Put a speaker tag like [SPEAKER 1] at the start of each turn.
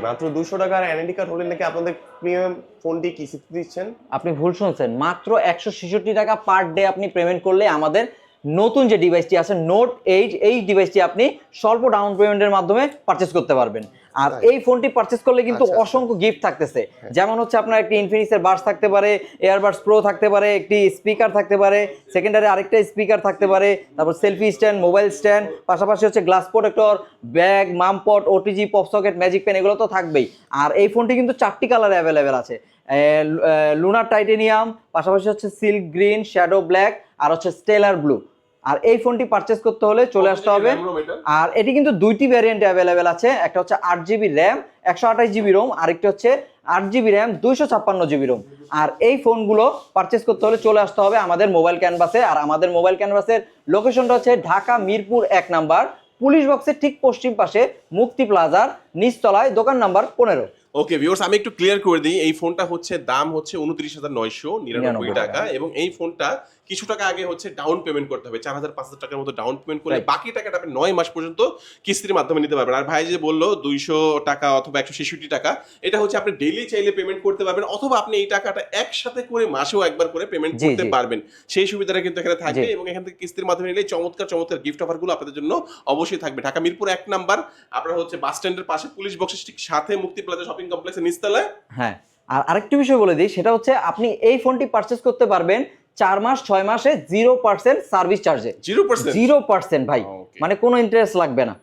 [SPEAKER 1] মাত্র 200 টাকার NID card হলে নাকি আপনাদের প্রিমিয়াম ফোনটি কিস্তিতে দিচ্ছেন?
[SPEAKER 2] আপনি ভুল শুনছেন, মাত্র 166 টাকা পার ডে আপনি পেমেন্ট করলে আমাদের নতুন যে ডিভাইসটি আছে নোট 8 এই ডিভাইসটি আপনি স্বল্প ডাউন পেমেন্টের মাধ্যমে পারচেজ করতে পারবেন। আর এই ফোনটি পারচেজ করলে কিন্তু অসংখ্য গিফট থাকতেছে, যেমন হচ্ছে আপনার একটি ইনফিনিক্সের বাডস থাকতে পারে, এয়ারবাডস প্রো থাকতে পারে, একটি স্পিকার থাকতে পারে, সেকেন্ডারি আরেকটা স্পিকার থাকতে পারে, তারপর সেলফি স্ট্যান্ড, মোবাইল স্ট্যান্ড, পাশাপাশি হচ্ছে গ্লাস প্রোটেক্টর, ব্যাগ, মামপট, OTG, pop socket, magic pen, এগুলো তো থাকবেই। আর এই ফোনটি কিন্তু 4টি কালারে অ্যাভেলেবেল আছে, লুনার টাইটেনিয়াম, পাশাপাশি হচ্ছে সিল্ক গ্রিন, শ্যাডো ব্ল্যাক, আর হচ্ছে স্টেলার ব্লু। আর এই ফোনটি পারচেজ করতে হলে চলে আসতে হবে। আর এটি কিন্তু 2টি ভ্যারিয়েন্টে অ্যাভেলেবেল আছে, একটা হচ্ছে 8GB র্যাম 128GB রোম, আরেকটি হচ্ছে 8GB র্যাম 256GB রোম। আর এই ফোনগুলো পারচেজ করতে হলে চলে আসতে হবে আমাদের মোবাইল ক্যানভাসে। আর আমাদের মোবাইল ক্যানভাসের লোকেশনটা হচ্ছে ঢাকা মিরপুর 1 নাম্বার, পুলিশ বক্সের ঠিক পশ্চিম পাশে, মুক্তি প্লাজার নিচতলায়, দোকান নাম্বার 15।
[SPEAKER 3] ওকে ভিউয়ার্স, আমি একটু ক্লিয়ার করে দিই, এই ফোনটা হচ্ছে দাম হচ্ছে 29,999 টাকা, এবং এই ফোনটা কিছু টাকা আগে হচ্ছে ডাউন পেমেন্ট করতে হবে, 4,000-5,000 টাকার মতো ডাউন পেমেন্ট করলে বাকি টাকাটা আপনি 9 মাস পর্যন্ত কিস্তির মাধ্যমে নিতে পারবেন। আর ভাই যে বললো 200 টাকা অথবা 166 টাকা, এটা হচ্ছে আপনি ডেইলি চাইলে পেমেন্ট করতে পারবেন, অথবা আপনি এই টাকাটা একসাথে করে মাসেও একবার করে পেমেন্ট করতে পারবেন, সেই সুবিধাটা কিন্তু এখানে থাকবে। এবং এখান থেকে কিস্তির মাধ্যমে নিলে চমৎকার চমৎকার গিফট অফারগুলো আপনাদের জন্য অবশ্যই থাকবে। ঢাকা মিরপুর 1 নাম্বার, আপনারা হচ্ছে বাস স্ট্যান্ডের পাশে, পুলিশ বক্সের ঠিক সাথে, মুক্তি প্লাজা শপিং কমপ্লেক্সের নিচতলায়।
[SPEAKER 2] হ্যাঁ, আর আরেকটি বিষয় বলে দিই, সেটা হচ্ছে আপনি এই ফোনটি পারচেজ করতে পারবেন 4 মাস 6 মাসে 0% সার্ভিস চার্জে।
[SPEAKER 3] 0%?
[SPEAKER 2] 0% ভাই, মানে কোনো ইন্টারেস্ট লাগবে না।